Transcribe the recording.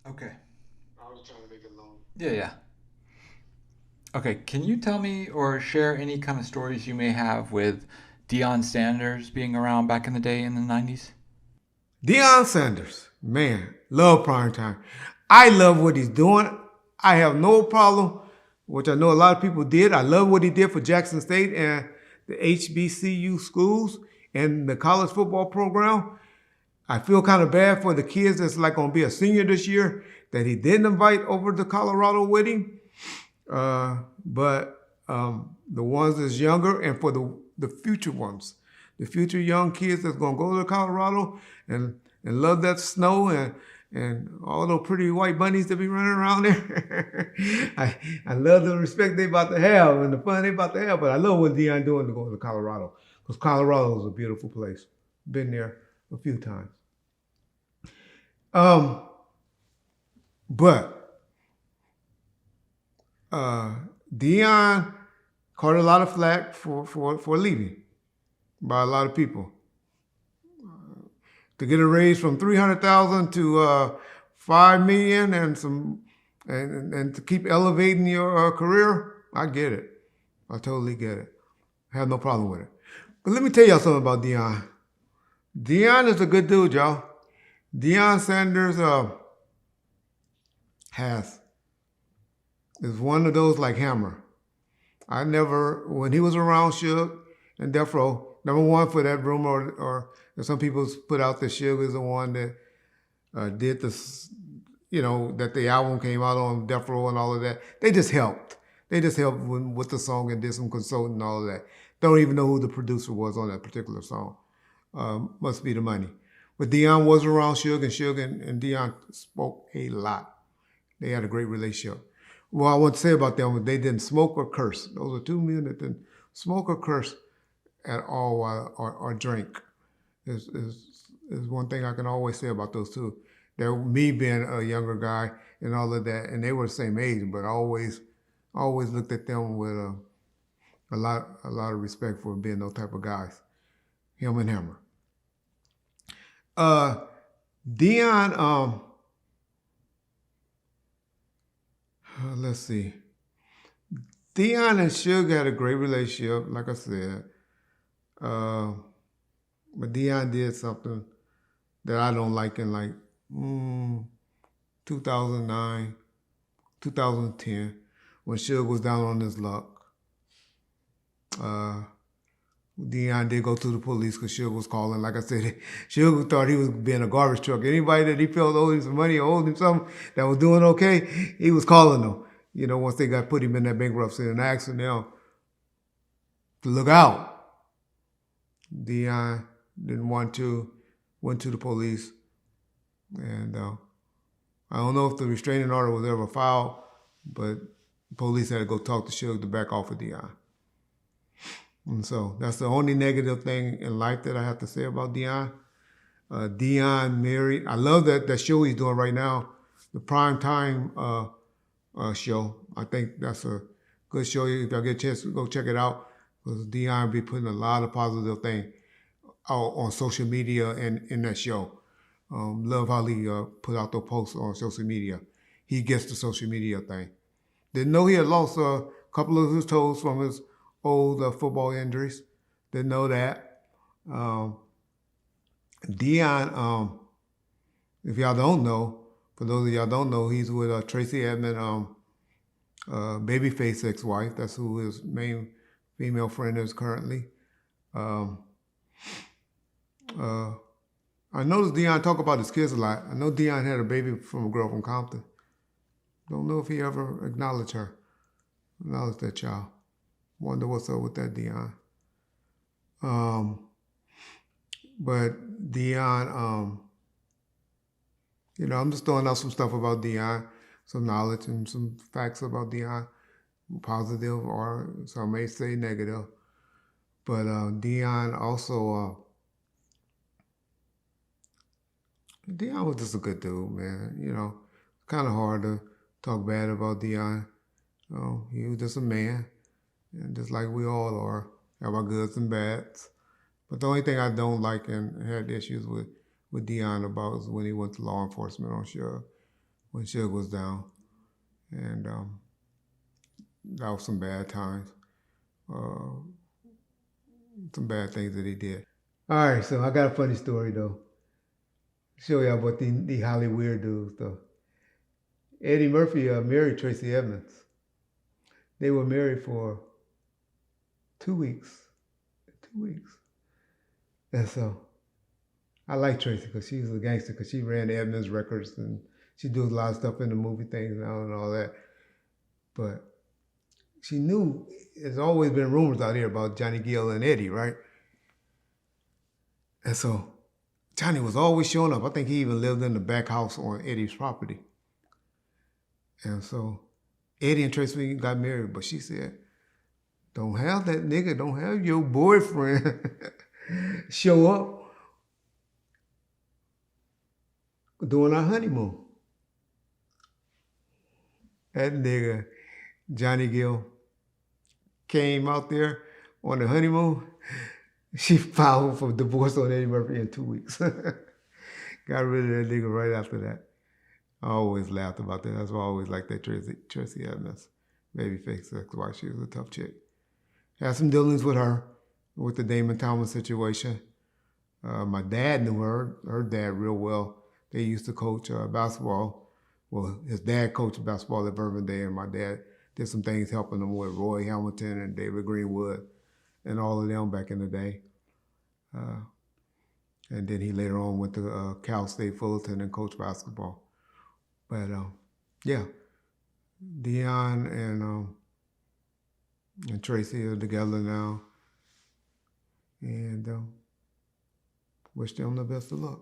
Okay. I was trying to make it long. Yeah, yeah. Okay, can you tell me or share any kind of stories you may have with Deion Sanders being around back in the day in the 90s? Deion Sanders, man, love prime time. I love what he's doing. I have no problem, which I know a lot of people did. I love what he did for Jackson State and the HBCU schools and the college football program. I feel kind of bad for the kids that's like going to be a senior this year that he didn't invite over to Colorado with him. But the ones that's younger and for the future ones, the future young kids that's gonna go to Colorado and love that snow and all those pretty white bunnies that be running around there. I love the respect they about to have and the fun they about to have. But I love what Deion doing to go to Colorado because Colorado is a beautiful place. Been there a few times. Um, but uh, Dion caught a lot of flack for leaving by a lot of people. To get a raise from 300,000 to 5 million and some and to keep elevating your career, I get it. I totally get it. I have no problem with it. But let me tell y'all something about Dion. Dion is a good dude, y'all. Deion Sanders has is one of those like Hammer. I never, when he was around Suge and Death Row, number one for that rumor, or some people put out that Suge is the one that did this, that the album came out on Death Row and all of that. They just helped. They just helped with the song and did some consulting and all of that. Don't even know who the producer was on that particular song. Must be the money. But Deion was around Suge, and Suge and Deion spoke a lot. They had a great relationship. Well, I want to say about them, they didn't smoke or curse. Those are two men that didn't smoke or curse at all or drink. Is one thing I can always say about those two. They're me being a younger guy and all of that, and they were the same age, but I always looked at them with a lot of respect for being those type of guys. Him and Hammer. Uh, Dion, let's see. Dion and Suge had a great relationship, like I said. Uh, but Dion did something that I don't like in like 2009, 2010, when Suge was down on his luck. Uh, Dion did go to the police because Suge was calling. Like I said, Suge thought he was being a garbage truck. Anybody that he felt owed him some money or owed him something that was doing okay, he was calling them. Once they got put him in that bankruptcy and asking them to look out. Dion didn't want to, went to the police, and I don't know if the restraining order was ever filed, but the police had to go talk to Suge to back off of Dion. And so that's the only negative thing in life that I have to say about Dion. Dion married. I love that show he's doing right now, the prime time show. I think that's a good show. If y'all get a chance to go check it out, because Dion be putting a lot of positive things out on social media and in that show. Love how he put out the posts on social media. He gets the social media thing. Didn't know he had lost a couple of his toes from his old football injuries. Didn't know that. Dion, if y'all don't know, for those of y'all don't know, he's with Tracy Edmond, Babyface ex-wife. That's who his main female friend is currently. Um, uh, I noticed Dion talk about his kids a lot. I know Dion had a baby from a girl from Compton. Don't know if he ever acknowledged that child. Wonder what's up with that, Dion. But Dion, I'm just throwing out some stuff about Dion, some knowledge and some facts about Dion, positive or some may say negative. But Dion also, Dion was just a good dude, man. Kind of hard to talk bad about Dion. He was just a man, and just like we all are, have our goods and bads. But the only thing I don't like and had issues with Dion about is when he went to law enforcement on Suge. when Suge was down. And that was some bad times. Uh, some bad things that he did. All right, so I got a funny story though. Show y'all about the Hollywood dudes though. Eddie Murphy married Tracy Evans. They were married for 2 weeks. 2 weeks. And so I like Tracy because she was a gangster because she ran Evans Records and she does a lot of stuff in the movie things now and all that. But she knew there's always been rumors out here about Johnny Gill and Eddie, right? And so Johnny was always showing up. I think he even lived in the back house on Eddie's property. And so Eddie and Tracy got married, but she said, don't have that nigga, don't have your boyfriend show up during our honeymoon. That nigga, Johnny Gill, came out there on the honeymoon. She filed for divorce on Eddie Murphy in 2 weeks. Got rid of that nigga right after that. I always laughed about that. That's why I always liked that Tracy Evans. Babyface, that's why she was a tough chick. Had some dealings with her, with the Damon Thomas situation. My dad knew her dad real well. They used to coach basketball. Well, his dad coached basketball at Verbindale, and my dad did some things helping them with Roy Hamilton and David Greenwood and all of them back in the day. And then he later on went to Cal State Fullerton and coached basketball. But yeah, Deion and Tracy are together now. And wish them the best of luck.